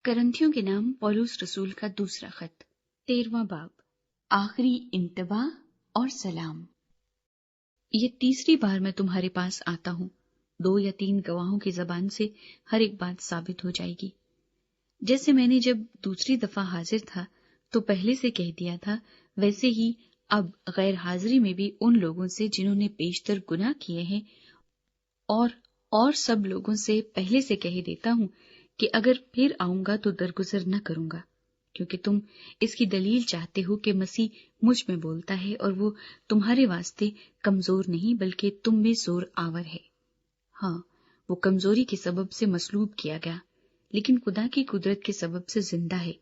کرنتھیوں کے نام پولس رسول کا دوسرا خط 13واں باب آخری انتباہ اور سلام۔ یہ تیسری بار میں تمہارے پاس آتا ہوں، 2 یا 3 گواہوں کی زبان سے ہر ایک بات ثابت ہو جائے گی۔ جیسے میں نے جب دوسری دفعہ حاضر تھا تو پہلے سے کہہ دیا تھا، ویسے ہی اب غیر حاضری میں بھی ان لوگوں سے جنہوں نے بیشتر گناہ کیے ہیں اور سب لوگوں سے پہلے سے کہہ دیتا ہوں کہ اگر پھر آؤں گا تو درگزر نہ کروں گا، کیونکہ تم اس کی دلیل چاہتے ہو کہ مسیح مجھ میں بولتا ہے اور وہ تمہارے واسطے کمزور نہیں بلکہ تم میں زور آور ہے۔ ہاں، وہ کمزوری کے سبب سے مصلوب کیا گیا، لیکن خدا کی قدرت کے سبب سے زندہ ہے،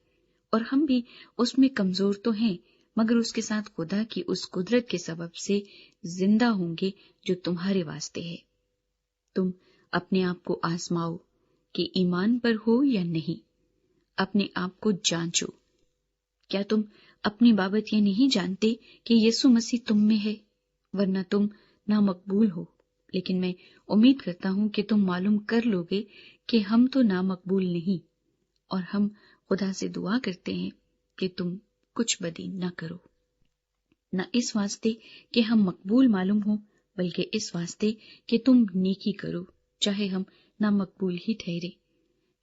اور ہم بھی اس میں کمزور تو ہیں مگر اس کے ساتھ خدا کی اس قدرت کے سبب سے زندہ ہوں گے جو تمہارے واسطے ہے۔ تم اپنے آپ کو آزماؤ کہ ایمان پر ہو یا نہیں، اپنے آپ کو جانچو۔ کیا تم اپنی بابت یہ نہیں جانتے کہ یسوع مسیح تم میں ہے؟ ورنہ تم نامقبول ہو، لیکن میں امید کرتا ہوں کہ تم معلوم کر لو گے کہ ہم تو نامقبول نہیں، اور ہم خدا سے دعا کرتے ہیں کہ تم کچھ بدی نہ کرو، نہ اس واسطے کہ ہم مقبول معلوم ہوں بلکہ اس واسطے کہ تم نیکی کرو، چاہے ہم نامقبول ہی ٹھہرے،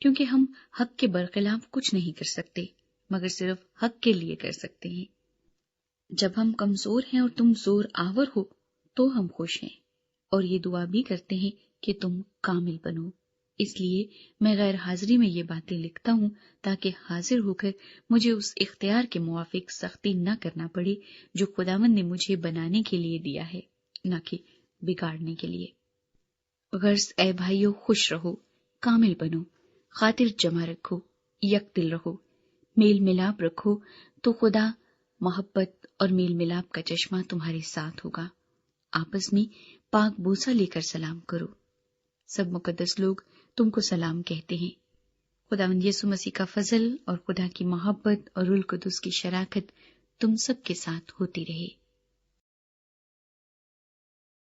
کیونکہ ہم حق کے برخلاف کچھ نہیں کر سکتے مگر صرف حق کے لیے کر سکتے ہیں۔ جب ہم کمزور ہیں اور تم زور آور ہو تو ہم خوش ہیں، اور یہ دعا بھی کرتے ہیں کہ تم کامل بنو۔ اس لیے میں غیر حاضری میں یہ باتیں لکھتا ہوں تاکہ حاضر ہو کر مجھے اس اختیار کے موافق سختی نہ کرنا پڑے جو خداوند نے مجھے بنانے کے لیے دیا ہے، نہ کہ بگاڑنے کے لیے۔ غرض اے بھائیو، خوش رہو، کامل بنو، خاطر جمع رکھو، یک دل رہو، میل ملاپ رکھو، تو خدا محبت اور میل ملاپ کا چشمہ تمہارے ساتھ ہوگا۔ آپس میں پاک بوسہ لے کر سلام کرو۔ سب مقدس لوگ تم کو سلام کہتے ہیں۔ خداوند یسوع مسیح کا فضل اور خدا کی محبت اور روح القدس کی شراکت تم سب کے ساتھ ہوتی رہے۔